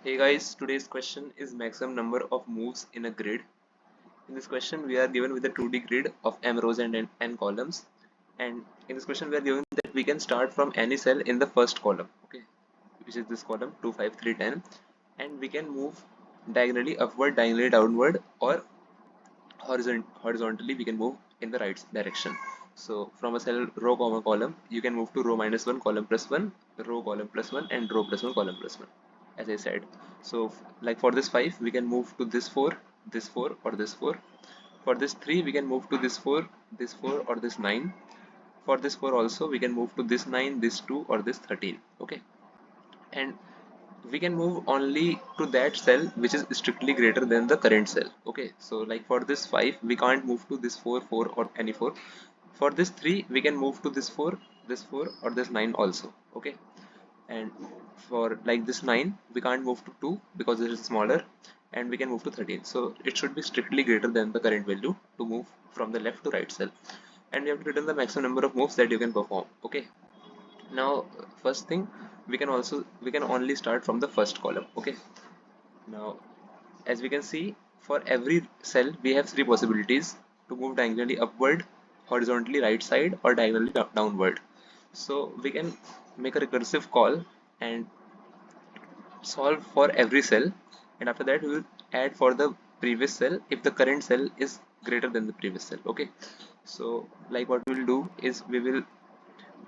Hey guys, today's question is maximum number of moves in a grid. In this question, we are given with a 2D grid of m rows and n columns. And in this question, we are given that we can start from any cell in the first column, okay, which is this column 2, 5, 3, 10, and we can move diagonally upward, diagonally downward, or horizontally we can move in the right direction. So from a cell row comma column, you can move to row minus 1, column plus 1, row column plus 1, and row plus 1, column plus 1, as I said. So like for this 5, we can move to this 4, this 4, or this 4. For this 3, we can move to this 4, or this 9. For this 4 also, we can move to this 9, this 2, or this 13. Okay, and we can move only to that cell which is strictly greater than the current cell. Okay, so like for this 5 we can't move to this 4, 4, or any 4. For this 3 we can move to this 4, this 4, or this 9 also. Okay, and for like this 9 we can't move to 2 because it is smaller, and we can move to 13. So it should be strictly greater than the current value to move from the left to right cell, and you have to return the maximum number of moves that you can perform. Okay, now first thing, we can only start from the first column. Okay, now as we can see, for every cell we have three possibilities to move diagonally upward, horizontally right side, or diagonally downward. So we can make a recursive call and solve for every cell, and after that we will add for the previous cell if the current cell is greater than the previous cell. Okay, so like what we will do is we will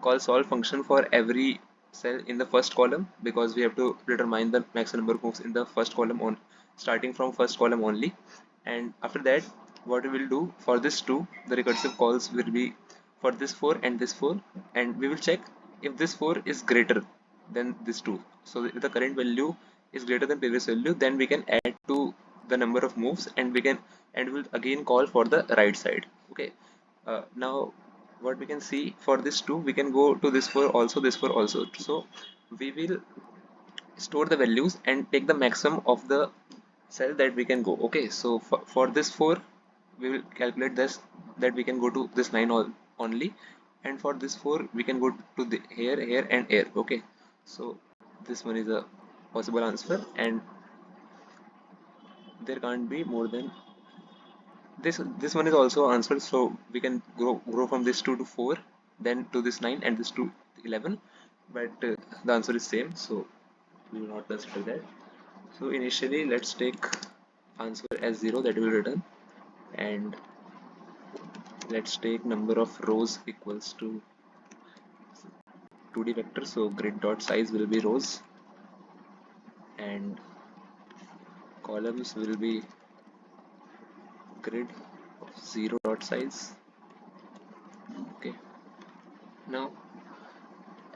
call solve function for every cell in the first column, because we have to determine the maximum number of moves in the first column on starting from first column only. And after that, what we will do for this 2, the recursive calls will be for this 4 and this 4, and we will check if this 4 is greater than this 2. So if the current value is greater than previous value, then we can add to the number of moves, and we'll again call for the right side. Okay, now what we can see, for this 2 we can go to this 4 also, this 4 also. So we will store the values and take the maximum of the cell that we can go. Okay, so for this 4 we will calculate this, that we can go to this 9 only, and for this 4 we can go to the here and here. Okay, so this one is a possible answer, and there can't be more than this one is also answered. So we can grow from this 2 to 4, then to this 9, and this to 11, but the answer is same, so we will not consider that. So initially let's take answer as 0, that will return, and let's take number of rows equals to 2D vector, so grid dot size will be rows, and columns will be grid of 0 dot size. Okay, now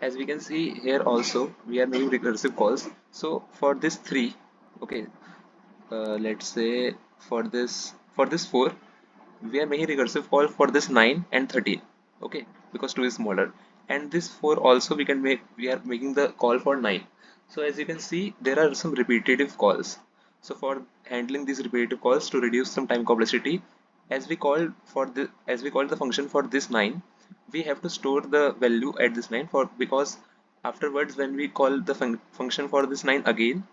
as we can see here also we are making recursive calls. So for this 3, okay, let's say for this 4 we are making recursive call for this 9 and 13. Okay, because 2 is smaller, and this 4 also we are making the call for 9. So as you can see, there are some repetitive calls. So for handling these repetitive calls, to reduce some time complexity, as we call the function for this 9, we have to store the value at this 9, for because afterwards when we call the function for this 9 again,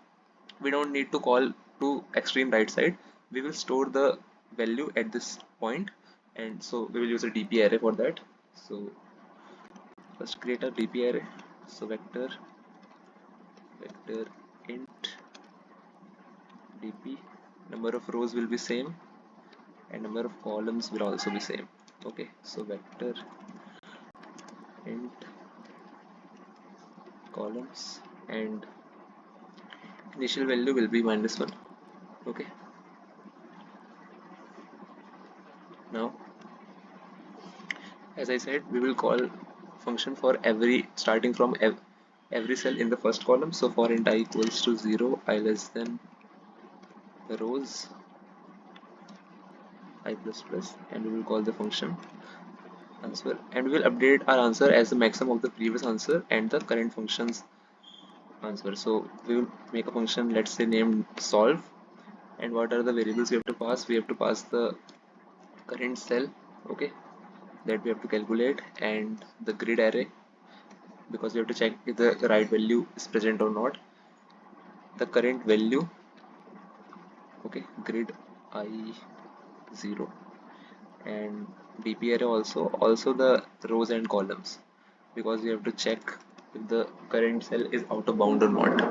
we don't need to call to extreme right side. We will store the value at this point, and so we will use a DP array for that. So first create a DP array. So vector int DP, number of rows will be same and number of columns will also be same. Okay, so vector int columns, and initial value will be -1. Okay, now as I said, we will call function for every starting from every cell in the first column. So for int I equals to 0, I less than the rows I plus plus, and we will call the function answer, and we will update our answer as the maximum of the previous answer and the current function's answer. So we will make a function, let's say named solve, and what are the variables we have to pass? We have to pass the current cell, okay, that we have to calculate, and the grid array, because we have to check if the right value is present or not, the current value, okay, grid I0, and DP array also the rows and columns, because we have to check if the current cell is out of bound or not.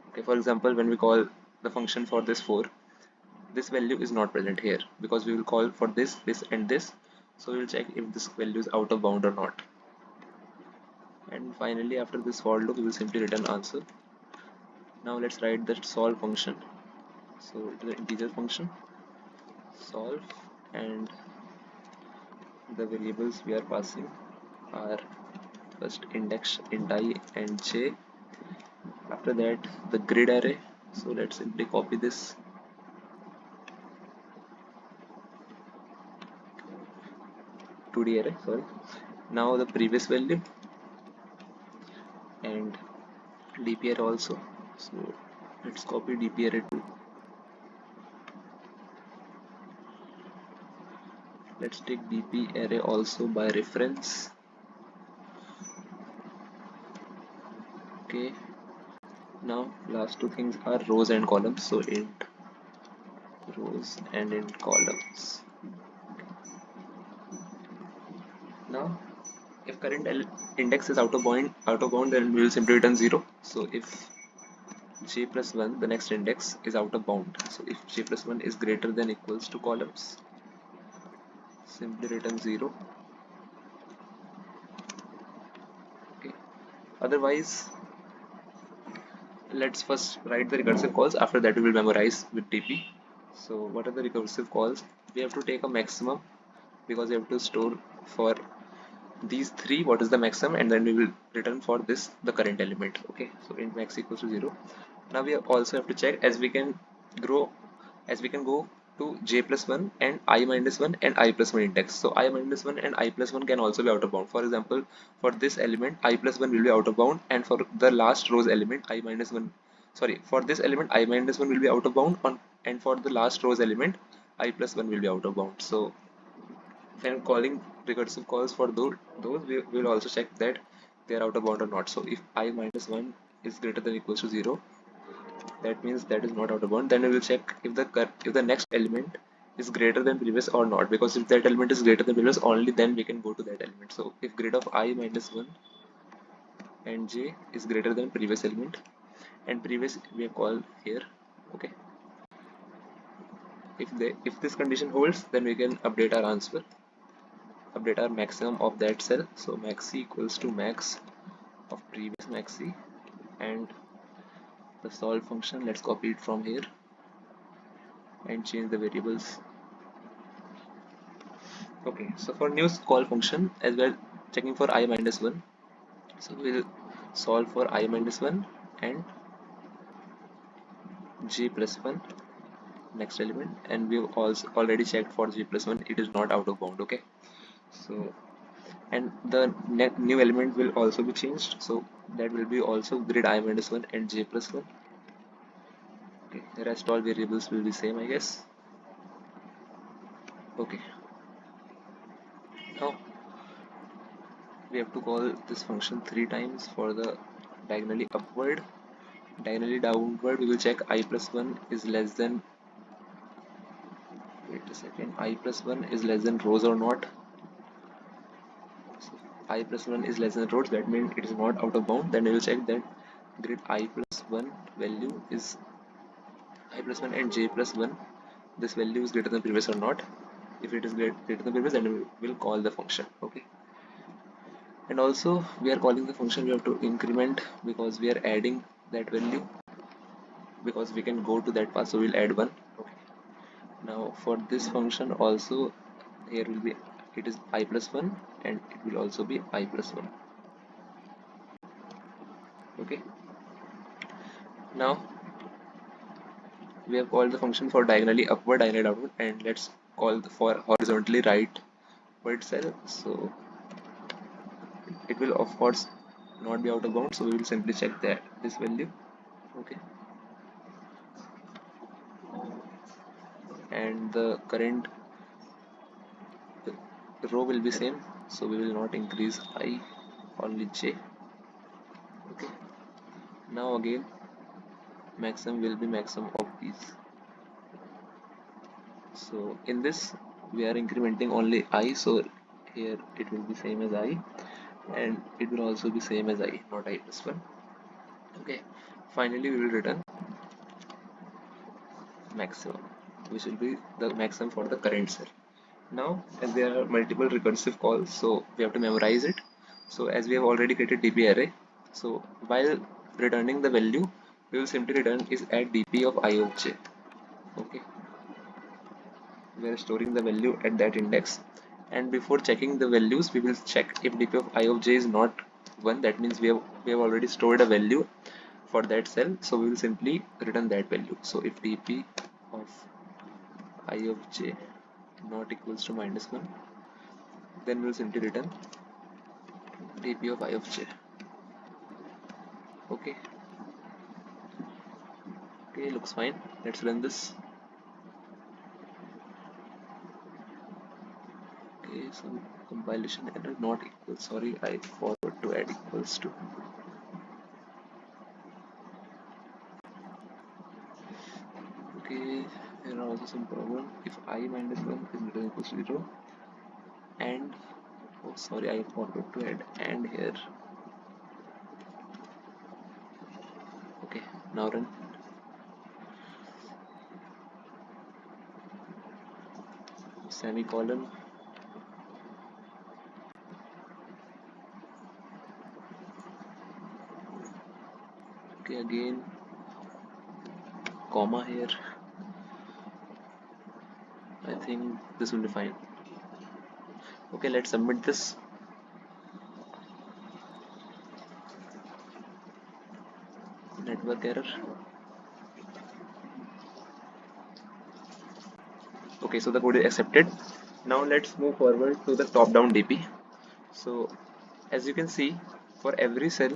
Okay, for example, when we call the function for this 4, this value is not present here because we will call for this, this and this, so we will check if this value is out of bound or not. And finally, after this for loop, we will simply return answer. Now let's write the solve function. So it is an integer function, solve, and the variables we are passing are first index int I and j. After that, the grid array. So let's simply copy this, 2D array, sorry. Now the previous value and DP array also. So let's copy DP array too. Let's take DP array also by reference. Okay. Now last two things are rows and columns. So int rows and int columns. Now if current index is out of bound, then we will simply return 0. So if j plus 1, the next index, is out of bound, so if j plus 1 is greater than equals to columns, simply return 0. Okay. Otherwise, let's first write the recursive calls. After that, we will memorize with TP. So what are the recursive calls? We have to take a maximum, because we have to store for these three what is the maximum, and then we will return for this the current element. Okay, so int max equals to 0. Now we also have to check, as we can go to j plus 1 and I minus 1 and I plus 1 index. So I minus 1 and I plus 1 can also be out of bound. For example, for this element I plus 1 will be out of bound, and for the last rows element I minus 1, sorry, for this element I minus 1 will be out of bound and for the last rows element I plus 1 will be out of bound. So when calling recursive calls for those we will also check that they are out of bound or not. So if I minus 1 is greater than equals to 0, that means that is not out of bound. Then we will check if the next element is greater than previous or not, because if that element is greater than previous, only then we can go to that element. So if grid of I minus 1 and j is greater than previous element, and previous we have called here, okay, if this condition holds, then we can update our answer, update our maximum of that cell. So maxi equals to max of previous maxi, and the solve function, let's copy it from here and change the variables. Okay, so for new call function, as well checking for I minus 1, so we'll solve for I minus 1 and j plus 1 next element, and we've also already checked for j plus 1, it is not out of bound. Okay, so and the new element will also be changed, so that will be also grid I minus 1 and j plus 1. Okay, the rest all variables will be same, I guess. Okay, now we have to call this function 3 times for the diagonally upward. Diagonally downward, we will check I plus 1 is less than, wait a second, I plus 1 is less than rows or not. So I plus 1 is less than rows, that means it is not out of bound. Then we will check that grid I plus 1 value is I plus 1 and j plus 1, this value is greater than previous or not. If it is greater than previous, then we will call the function. Okay, and also we are calling the function, we have to increment because we are adding that value, because we can go to that path, so we'll add 1. Okay, now for this function also, here will be, it is I plus 1 and it will also be I plus 1. Okay, now we have called the function for diagonally upward, diagonally downward, and let's call for horizontally rightward cell. So it will of course not be out of bound, so we will simply check that this value. Okay, and the current row will be same, so we will not increase I, only j. Okay, now again maximum will be maximum of these. So in this we are incrementing only I, so here it will be same as I, and it will also be same as I, not I plus 1. Okay, finally we will return maximum, which will be the maximum for the current cell. Now as there are multiple recursive calls, so we have to memorize it. So as we have already created dp array, so while returning the value, we will simply return is at dp of I of j. Okay, we are storing the value at that index, and before checking the values we will check if dp of I of j is not 1. That means we have already stored a value for that cell, so we will simply return that value. So if dp of I of j not equals to -1, then we will simply return dp of I of j. Okay, okay, looks fine. Let's run this. Okay, some compilation error, not equal, sorry, I forgot to add equals to. Okay, there are also some problem. If I minus 1 is greater than equals to 0, and oh sorry, I forgot to add and here. Okay, now run. Semicolon. Okay, again comma here. I think this will be fine. Okay, let's submit this. Network error. Okay, so the code is accepted. Now let's move forward to the top-down DP. So as you can see, for every cell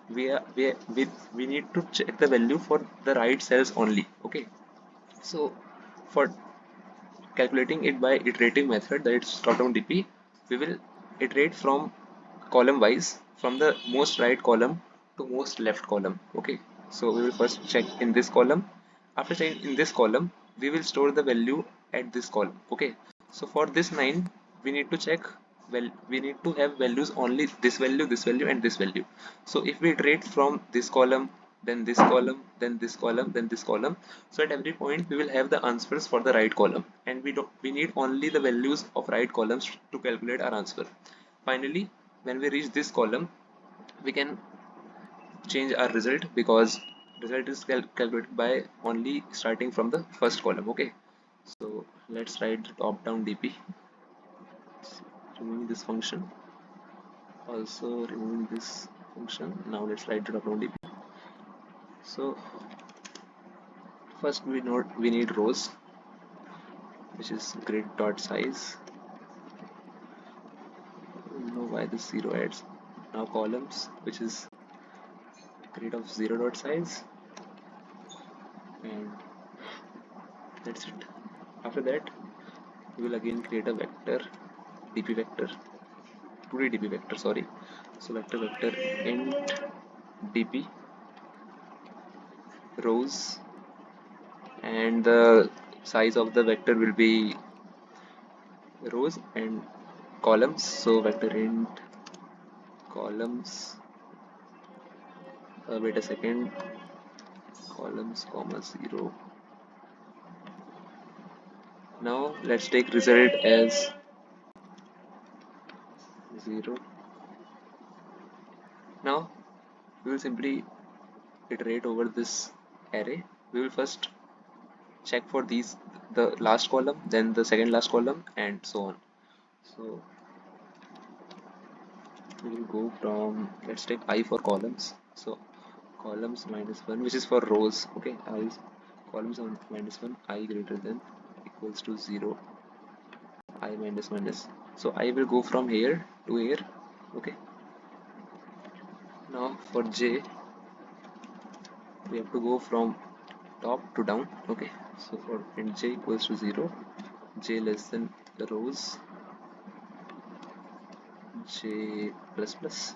we need to check the value for the right cells only. Okay, so for calculating it by iterative method, that is top-down DP, we will iterate from column wise, from the most right column to most left column. Okay, so we will first check in this column. After checking in this column, we will store the value at this column. Okay, so for this 9 we need to check, well, we need to have values only this value, this value, and this value. So if we iterate from this column, then this column, then this column, then this column, so at every point we will have the answers for the right column, and we need only the values of right columns to calculate our answer. Finally, when we reach this column, we can change our result, because result is calculated by only starting from the first column. Okay, so let's write the top down dp, removing this function, also removing this function. Now let's write the top down dp. So first we need rows, which is grid dot size. I don't know why this 0 adds. Now columns, which is grid of 0 dot size, and that's it. After that we will again create a vector, dp vector, 2d dp vector, sorry. So vector int dp rows, and the size of the vector will be rows, and columns, so vector int columns, wait a second, columns comma 0. Now let's take result as 0. Now we will simply iterate over this array. We will first check for these, the last column, then the second last column, and so on. So we will go from, let's take I for columns, so columns -1, which is for rows. Okay, I is columns on -1, I greater than equals to 0, I minus, so I will go from here to here. Okay, now for j we have to go from top to down. Okay, so for int j equals to 0, j less than the rows, j plus plus.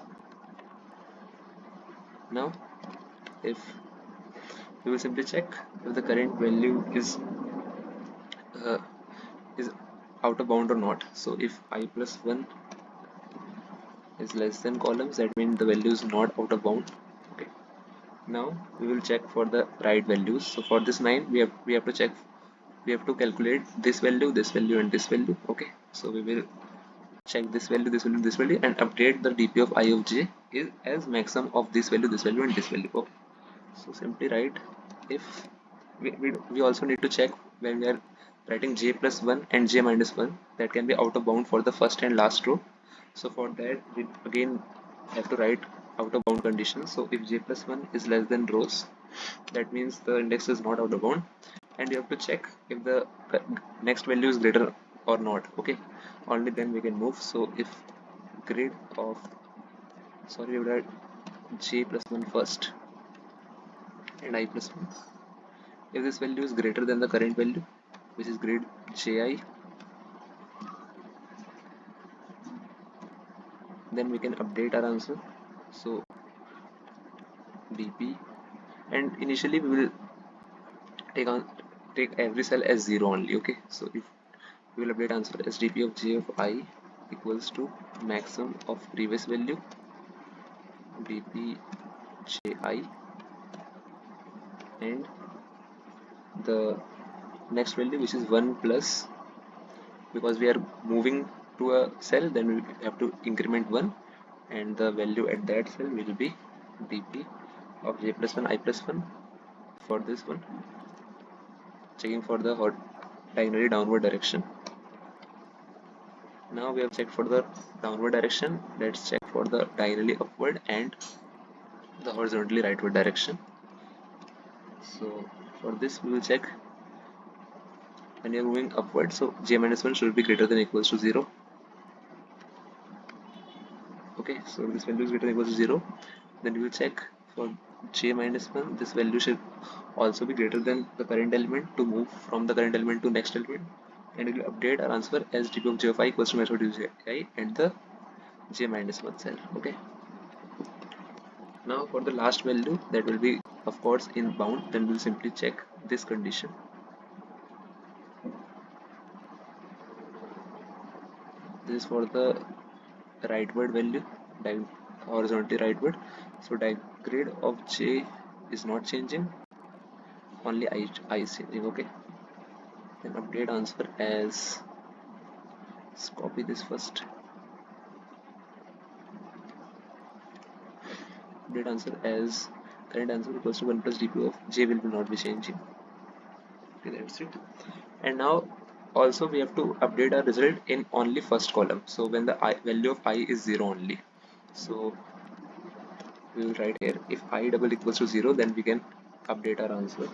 Now if we will simply check if the current value uh, is out of bound or not. So if I plus 1 is less than columns, that means the value is not out of bound. Okay. Now we will check for the right values. So for this 9, we have to check, we have to calculate this value, and this value. Okay. So we will check this value, this value, this value, and update the dp of I of j is as maximum of this value, and this value. Okay. So simply write if we also need to check when we are writing j plus 1 and j minus 1, that can be out of bound for the first and last row. So for that we again have to write out of bound conditions. So if j plus 1 is less than rows, that means the index is not out of bound, and you have to check if the next value is greater or not. Okay, only then we can move. So if grid of, sorry, we will write j plus 1 first and I plus 1. If this value is greater than the current value, which is grid ji, then we can update our answer. So dp, and initially we will take every cell as 0 only. Okay, so if we will update answer as dp of j of I equals to maximum of previous value dp ji, and the next value, which is 1 plus, because we are moving to a cell, then we have to increment 1, and the value at that cell will be dp of j plus 1 I plus 1 for this one, checking for the diagonally downward direction. Now we have checked for the downward direction, let's check for the diagonally upward and the horizontally rightward direction. So for this we will check when you are moving upward, so j minus 1 should be greater than equals to 0. Okay, so this value is greater than equals to 0. Then we will check for j minus 1, this value should also be greater than the current element to move from the current element to next element, and we will update our answer as dp of j of I equals to maximum of ji and the j minus 1 cell. Okay, now for the last value, that will be of course in bound, then we will simply check this condition. This is for the rightward value, horizontally rightward. So grid of j is not changing, only I is changing. Okay, then update answer as, let's copy this first, update answer as current answer equals to 1 plus dp of j will not be changing. Okay, that's it. And now also we have to update our result in only first column, so when the value of I is 0 only. So we will write here if I double equals to 0, then we can update our answer,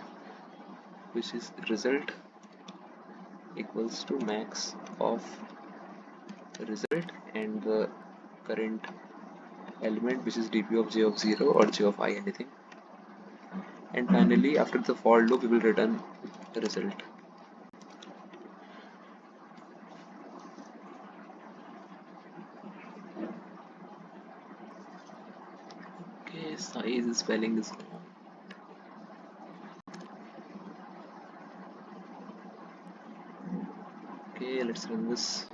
which is result equals to max of result and the current element, which is dp of j of 0 or j of I, anything, and finally after the for loop we will return the result. Okay, size spelling is wrong. Okay, let's run this.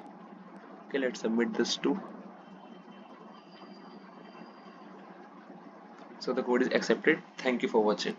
Okay, let's submit this too. So the code is accepted. Thank you for watching.